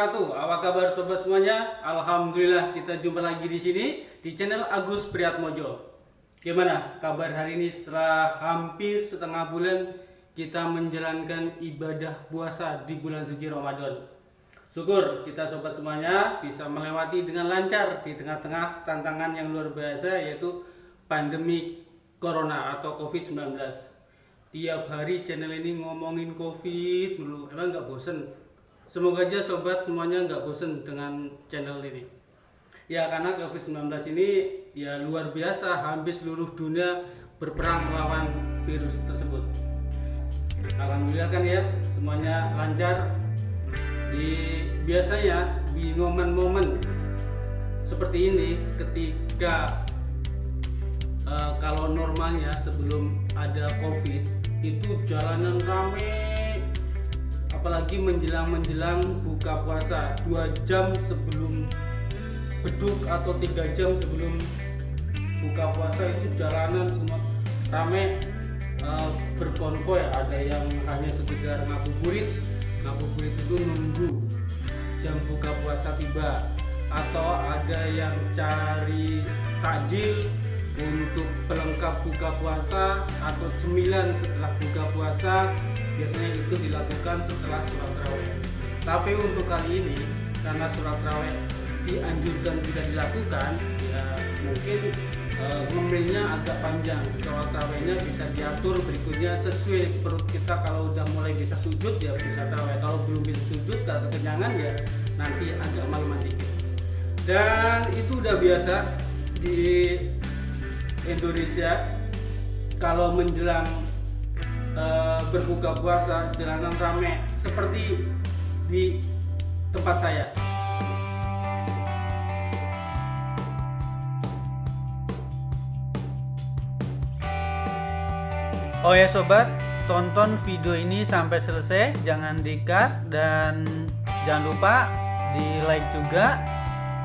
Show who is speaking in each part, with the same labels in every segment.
Speaker 1: wabarakatuh. Apa kabar sobat semuanya? Alhamdulillah kita jumpa lagi di sini di channel Agus Priyatmojo. Gimana kabar hari ini setelah hampir setengah bulan kita menjalankan ibadah puasa di bulan suci Ramadan? Syukur kita sobat semuanya bisa melewati dengan lancar di tengah-tengah tantangan yang luar biasa, yaitu pandemi Corona atau COVID-19. Tiap hari channel ini ngomongin COVID dulu, emang nggak bosen? Semoga aja sobat semuanya nggak bosen dengan channel ini. Ya, karena COVID-19 ini ya luar biasa, hampir seluruh dunia berperang melawan virus tersebut. Alhamdulillah kan ya, semuanya lancar. Biasanya di momen-momen seperti ini, ketika kalau normalnya sebelum ada COVID itu jalanan rame, apalagi menjelang buka puasa 2 jam sebelum beduk atau 3 jam sebelum buka puasa itu jalanan semua rame, berkonvoy. Ada yang hanya sekedar ngabuburit itu nunggu jam buka puasa tiba, atau ada yang cari takjil untuk pelengkap buka puasa atau cemilan setelah buka puasa. Biasanya itu dilakukan setelah sholat tarawih. Tapi untuk kali ini karena sholat tarawih dianjurkan tidak dilakukan, ya mungkin ngemilnya agak panjang. Sholat tarawihnya bisa diatur berikutnya sesuai perut kita. Kalau udah mulai bisa sujud ya bisa tarawih, kalau belum bisa sujud karena kekenyangan ya nanti agak malaman dikit. Dan itu udah biasa di Indonesia kalau menjelang berbuka puasa jalanan ramai seperti di tempat saya. Oh ya sobat, tonton video ini sampai selesai, jangan di-cut, dan jangan lupa di like juga,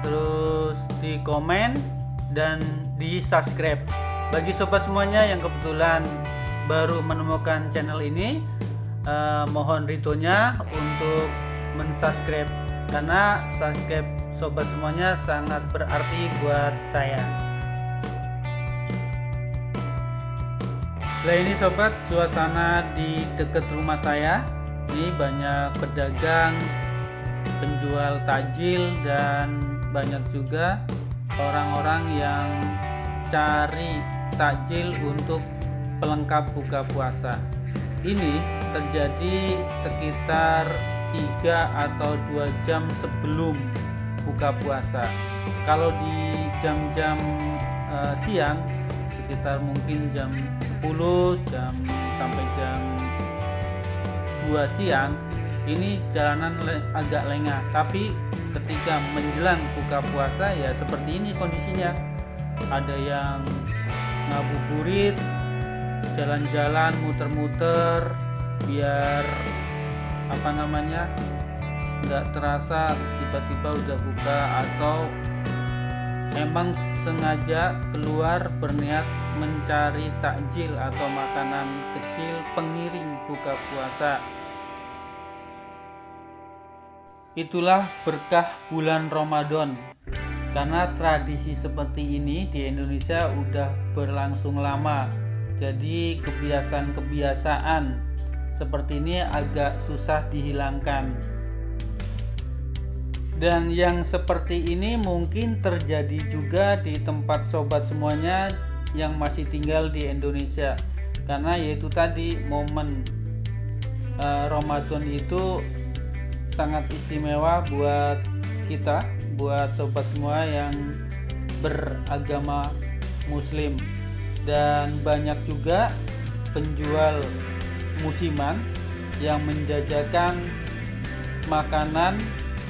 Speaker 1: terus di komen dan di subscribe. Bagi sobat semuanya yang kebetulan baru menemukan channel ini, mohon ritonya untuk mensubscribe, karena subscribe sobat semuanya sangat berarti buat saya. Nah ini sobat, suasana di dekat rumah saya ini banyak pedagang, penjual takjil, dan banyak juga orang-orang yang cari takjil untuk pelengkap buka puasa. Ini terjadi sekitar 3 atau 2 jam sebelum buka puasa. Kalau di jam-jam siang sekitar mungkin jam 10 sampai jam 2 siang ini jalanan agak lengah. Tapi ketika menjelang buka puasa ya seperti ini kondisinya. Ada yang ngabuburit, jalan-jalan, muter-muter, biar nggak terasa tiba-tiba udah buka, atau emang sengaja keluar berniat mencari takjil atau makanan kecil pengiring buka puasa. Itulah berkah bulan Ramadan. Karena tradisi seperti ini di Indonesia udah berlangsung lama, jadi kebiasaan-kebiasaan seperti ini agak susah dihilangkan. Dan yang seperti ini mungkin terjadi juga di tempat sobat semuanya yang masih tinggal di Indonesia, karena yaitu tadi momen Ramadan itu sangat istimewa buat kita, buat sobat semua yang beragama Muslim. Dan banyak juga penjual musiman yang menjajakan makanan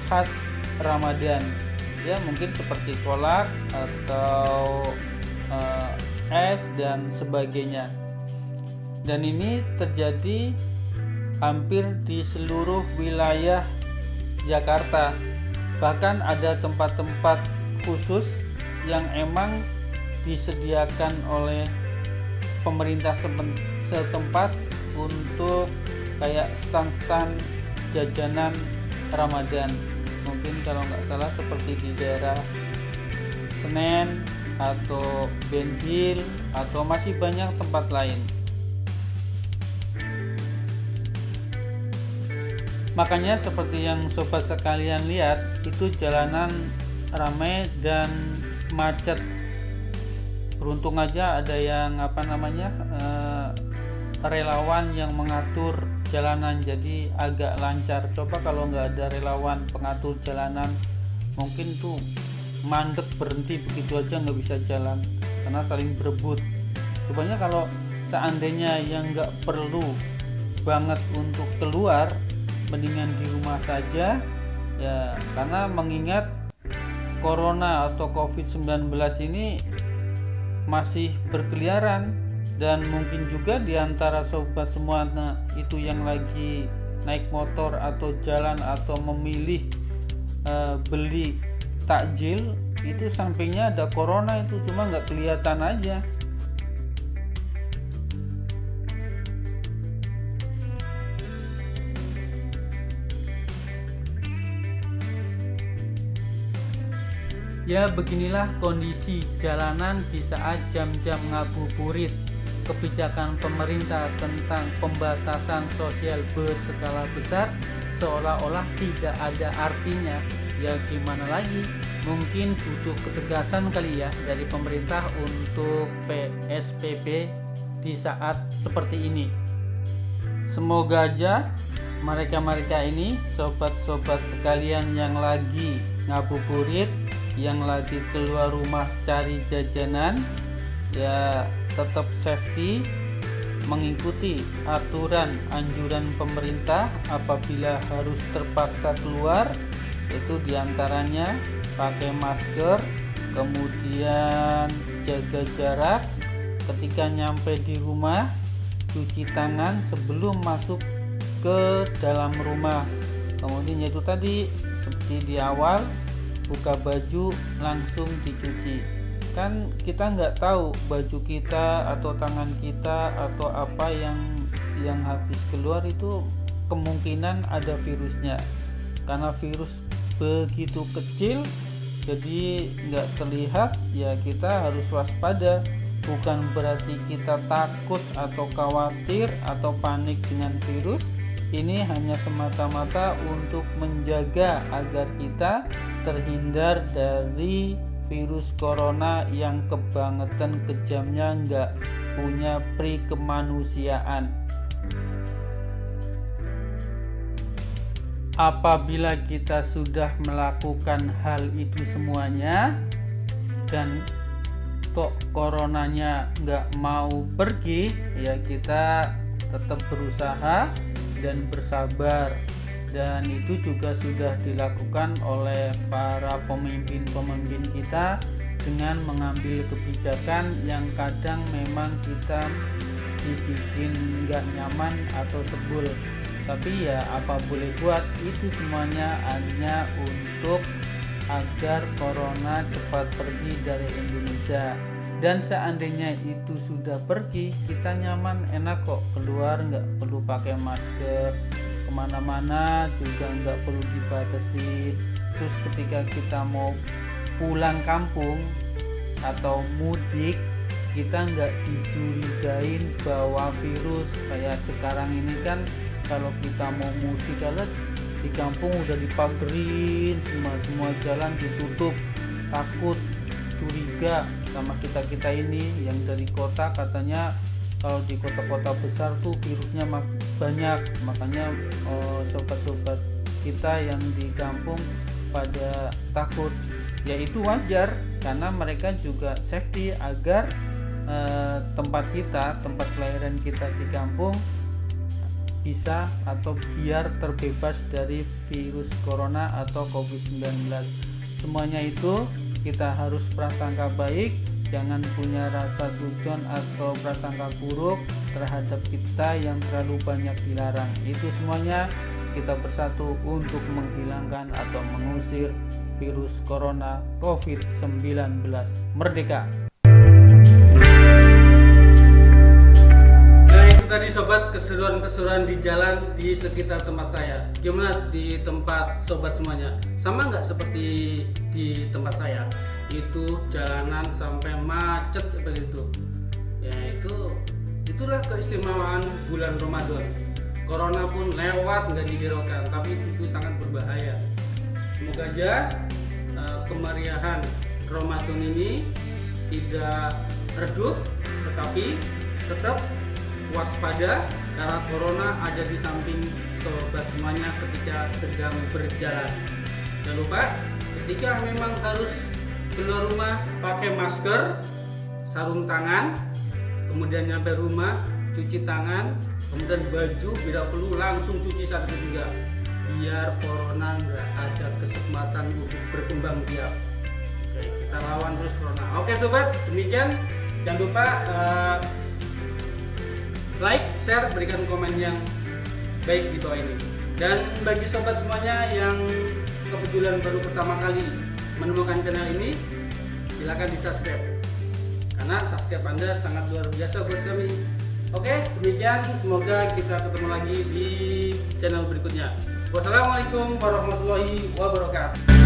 Speaker 1: khas Ramadan, ya mungkin seperti kolak atau es dan sebagainya. Dan ini terjadi hampir di seluruh wilayah Jakarta. Bahkan ada tempat-tempat khusus yang emang disediakan oleh pemerintah setempat untuk kayak stand-stand jajanan Ramadan.
Speaker 2: mungkin kalau nggak salah seperti di daerah Senen atau Ben Hill atau masih banyak tempat lain. Makanya seperti yang sobat sekalian lihat, itu jalanan ramai dan macet. Beruntung aja ada yang relawan yang mengatur jalanan, jadi agak lancar. Coba kalau nggak ada relawan pengatur jalanan, mungkin tuh mandek, berhenti begitu aja, nggak bisa jalan karena saling berebut. Cobanya kalau seandainya yang nggak perlu banget untuk keluar, mendingan di rumah saja ya, karena mengingat corona atau COVID-19 ini masih berkeliaran, dan mungkin juga di antara sobat semua itu yang lagi naik motor atau jalan atau memilih beli takjil, itu sampingnya ada corona, itu cuma nggak kelihatan aja. Ya, beginilah kondisi jalanan di saat jam-jam ngabuburit. Kebijakan pemerintah tentang pembatasan sosial berskala besar seolah-olah tidak ada artinya. Ya gimana lagi, mungkin butuh ketegasan kali ya dari pemerintah untuk PSBB di saat seperti ini. Semoga aja mereka-mereka ini, sobat-sobat sekalian yang lagi ngabuburit, yang lagi keluar rumah cari jajanan, ya tetap safety, mengikuti aturan anjuran pemerintah apabila harus terpaksa keluar, yaitu diantaranya pakai masker, kemudian jaga jarak, ketika nyampe di rumah cuci tangan sebelum masuk ke dalam rumah, kemudian yaitu tadi seperti di awal, buka baju langsung dicuci. Kan kita nggak tahu baju kita atau tangan kita atau apa yang habis keluar itu kemungkinan ada virusnya. Karena virus begitu kecil jadi nggak terlihat, ya kita harus waspada. Bukan berarti kita takut atau khawatir atau panik dengan virus. Ini hanya semata-mata untuk menjaga agar kita terhindar dari virus corona yang kebangetan kejamnya, nggak punya pri kemanusiaan. Apabila kita sudah melakukan hal itu semuanya dan kok coronanya nggak mau pergi, ya kita tetap berusaha dan bersabar. Dan itu juga sudah dilakukan oleh para pemimpin-pemimpin kita dengan mengambil kebijakan yang kadang memang kita dibikin nggak nyaman atau sebel, tapi ya apa boleh buat, itu semuanya hanya untuk agar corona cepat pergi dari Indonesia. Dan seandainya itu sudah pergi, kita nyaman, enak kok keluar, nggak perlu pakai masker, kemana-mana juga nggak perlu dibatasi. Terus ketika kita mau pulang kampung atau mudik, kita nggak dicurigain bawa virus. Kayak sekarang ini kan kalau kita mau mudik, kalau di kampung udah dipagerin, semua jalan ditutup, takut curiga sama kita ini yang dari kota. Katanya kalau di kota-kota besar tuh virusnya banyak, makanya sobat-sobat kita yang di kampung pada takut. Ya itu wajar karena mereka juga safety agar tempat kelahiran kita di kampung bisa atau biar terbebas dari virus corona atau COVID-19. Semuanya itu kita harus prasangka baik, jangan punya rasa sujon atau prasangka buruk terhadap kita yang terlalu banyak dilarang. Itu semuanya kita bersatu untuk menghilangkan atau mengusir virus corona COVID-19. Merdeka!
Speaker 1: Nah itu tadi sobat, keseruan-keseruan di jalan di sekitar tempat saya. Gimana di tempat sobat semuanya? Sama nggak seperti di tempat saya? Itu jalanan sampai macet seperti itu. Ya itulah keistimewaan bulan Ramadan. Corona pun lewat nggak dihiraukan, tapi itu sangat berbahaya. Semoga aja kemeriahan Ramadan ini tidak redup, tetapi tetap waspada karena corona ada di samping sobat semuanya ketika sedang berjalan. Jangan lupa ketika memang harus keluar rumah pakai masker, sarung tangan, kemudian nyampe rumah cuci tangan, kemudian baju bila perlu langsung cuci saat itu juga, biar corona nggak ada kesempatan untuk berkembang biak. Oke, kita lawan terus corona. Oke sobat, demikian. Jangan lupa like, share, berikan komen yang baik di bawah ini. Dan bagi sobat semuanya yang kebetulan baru pertama kali menemukan channel ini, silakan di subscribe karena subscribe Anda sangat luar biasa buat kami. Oke, demikian, semoga kita ketemu lagi di channel berikutnya. Wassalamualaikum warahmatullahi wabarakatuh.